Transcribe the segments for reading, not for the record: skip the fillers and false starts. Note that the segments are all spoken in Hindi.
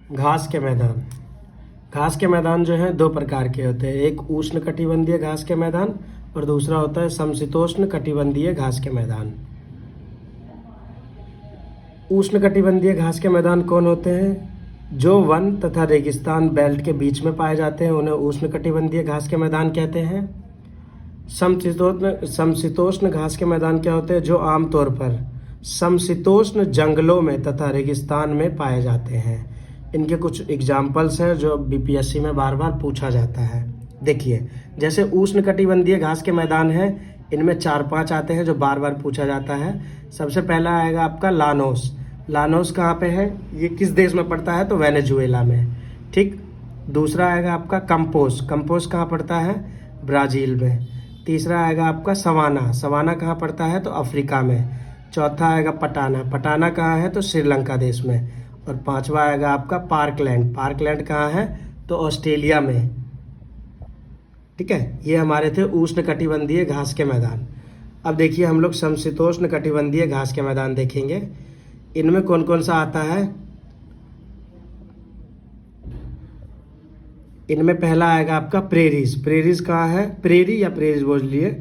घास के मैदान। घास के मैदान जो है दो प्रकार के होते हैं, एक उष्ण कटिबंधीय घास के मैदान और दूसरा होता है समशीतोष्ण कटिबंधीय घास के मैदान। उष्ण कटिबंधीय घास के मैदान कौन होते हैं? जो वन तथा रेगिस्तान बेल्ट के बीच में पाए जाते हैं उन्हें उष्ण कटिबंधीय घास के मैदान कहते हैं। समशीतोष्ण घास के मैदान क्या होते हैं? जो आमतौर पर समशीतोष्ण जंगलों में तथा रेगिस्तान में पाए जाते हैं। इनके कुछ एग्जाम्पल्स हैं जो बीपीएससी में बार बार पूछा जाता है। देखिए, जैसे उष्ण कटिबंधीय घास के मैदान है, इनमें 4-5 आते हैं जो बार बार पूछा जाता है। सबसे पहला आएगा आपका लानोस। लानोस कहाँ पे है? ये किस देश में पड़ता है? तो वेनेजुएला में। ठीक। दूसरा आएगा आपका कंपोस। कंपोस कहाँ पड़ता है? ब्राज़ील में। तीसरा आएगा आपका सवाना। सवाना कहाँ पड़ता है? तो अफ्रीका में। चौथा आएगा पटाना। पटाना कहाँ है? तो श्रीलंका देश में। और पांचवा आएगा आपका पार्कलैंड। पार्कलैंड कहाँ है? तो ऑस्ट्रेलिया में। ठीक है, ये हमारे थे उष्ण कटिबंधीय घास के मैदान। अब देखिए हम लोग समशीतोष्ण कटिबंधीय घास के मैदान देखेंगे। इनमें कौन कौन सा आता है? इनमें पहला आएगा आपका प्रेरीज। प्रेरीज कहाँ है? प्रेरी या प्रेरीज बोल लिए,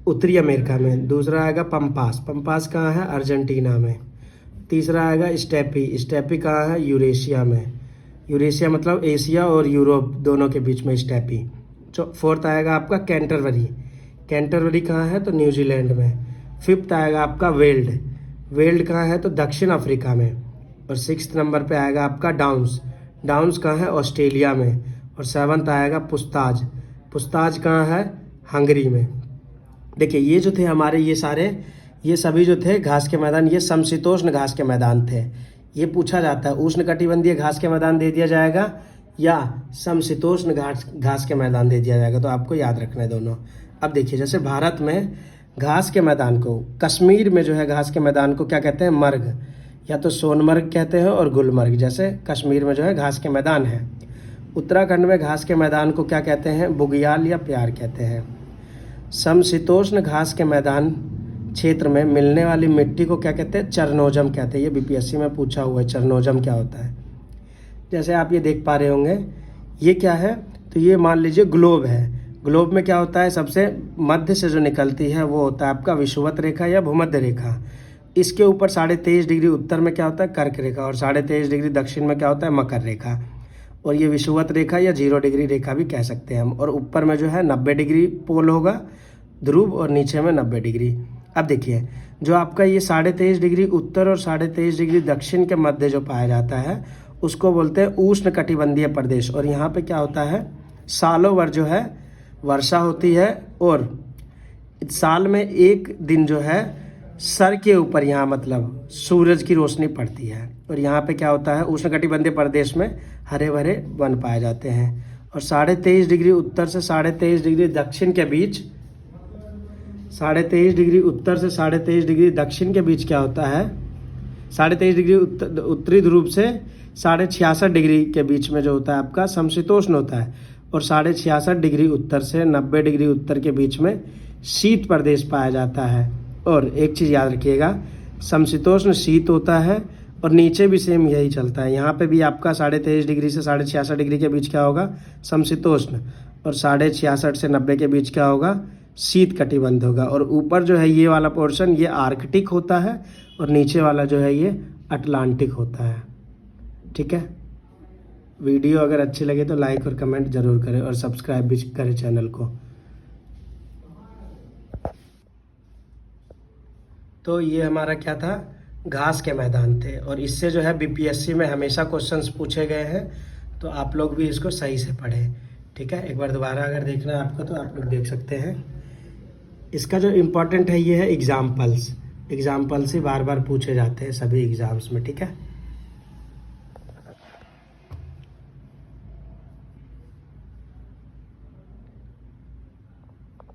उत्तरी अमेरिका में। दूसरा आएगा पंपास। पंपास कहाँ है? अर्जेंटीना में। तीसरा आएगा स्टेपी। स्टेपी कहाँ है? यूरेशिया में। यूरेशिया मतलब एशिया और यूरोप दोनों के बीच में स्टेपी। फोर्थ आएगा आपका कैंटरबरी। कैंटरबरी कहाँ है? तो न्यूजीलैंड में। फिफ्थ आएगा आपका वेल्ड। वेल्ड कहाँ है? तो दक्षिण अफ्रीका में। और सिक्स्थ नंबर पे आएगा आपका डाउन्स। डाउन्स कहाँ है? ऑस्ट्रेलिया में। और सेवन्थ आएगा पुस्ताज। पुस्ताज कहाँ है? हंगरी में। देखिए, ये जो थे हमारे ये सभी जो थे घास के मैदान, ये समशीतोष्ण घास के मैदान थे। ये पूछा जाता है उष्ण कटिबंधीय घास के मैदान दे दिया जाएगा या समशीतोष्ण घास के मैदान दे दिया जाएगा, तो आपको याद रखना है दोनों। अब देखिए, जैसे भारत में घास के मैदान को, कश्मीर में जो है घास के मैदान को क्या कहते हैं? मर्ग, या तो सोनमर्ग कहते हैं और गुलमर्ग। जैसे कश्मीर में जो है घास के मैदान है। उत्तराखंड में घास के मैदान को क्या कहते हैं? बुग्याल या प्यार कहते हैं। समशीतोष्ण घास के मैदान क्षेत्र में मिलने वाली मिट्टी को क्या कहते हैं? चरनोजम कहते हैं। ये बीपीएससी में पूछा हुआ है, चरनोजम क्या होता है। जैसे आप ये देख पा रहे होंगे, ये क्या है? तो ये मान लीजिए ग्लोब है। ग्लोब में क्या होता है? सबसे मध्य से जो निकलती है वो होता है आपका विषुवत रेखा या भूमध्य रेखा। इसके ऊपर 23.5 डिग्री उत्तर में क्या होता है? कर्क रेखा। और 23.5 डिग्री दक्षिण में क्या होता है? मकर रेखा। और ये विषुवत रेखा या 0 डिग्री रेखा भी कह सकते हैं हम। और ऊपर में जो है 90 डिग्री पोल होगा ध्रुव, और नीचे में 90 डिग्री। अब देखिए, जो आपका ये 23.5 डिग्री उत्तर और 23.5 डिग्री दक्षिण के मध्य जो पाया जाता है उसको बोलते हैं उष्ण कटिबंधीय प्रदेश। और यहाँ पे क्या होता है? सालों भर जो है वर्षा होती है और साल में एक दिन जो है सर के ऊपर यहाँ मतलब सूरज की रोशनी पड़ती है। और यहाँ पे क्या होता है? उष्ण कटिबंधीय प्रदेश में हरे भरे वन पाए जाते हैं। और 23.5 डिग्री उत्तर से 23.5 डिग्री दक्षिण के बीच, 23.5 डिग्री उत्तर से 23.5 डिग्री दक्षिण के बीच क्या होता है? 23.5 डिग्री उत्तरी ध्रुव से 66.5 डिग्री के बीच में जो होता है आपका समशीतोष्ण होता है। और 66.5 डिग्री उत्तर से 90 डिग्री उत्तर के बीच में शीत प्रदेश पाया जाता है। और एक चीज़ याद रखिएगा, समशीतोष्ण शीत होता है और नीचे भी सेम यही चलता है। यहाँ पे भी आपका 23.5 डिग्री से 66.5 डिग्री के बीच क्या होगा? समशीतोष्ण। और 66.5 से 90 के बीच क्या होगा? शीत कटिबंध होगा। और ऊपर जो है ये वाला पोर्शन ये आर्कटिक होता है और नीचे वाला जो है ये अटलांटिक होता है। ठीक है, वीडियो अगर अच्छी लगे तो लाइक और कमेंट जरूर करें और सब्सक्राइब भी करें चैनल को। तो ये हमारा क्या था? घास के मैदान थे। और इससे जो है बीपीएससी में हमेशा क्वेश्चंस पूछे गए हैं, तो आप लोग भी इसको सही से पढ़ें। ठीक है, एक बार दोबारा अगर देखना है आपको तो आप लोग देख सकते हैं। इसका जो इम्पोर्टेंट है ये है एग्जाम्पल्स। एग्जाम्पल्स ही बार बार पूछे जाते हैं सभी एग्जाम्स में। ठीक है।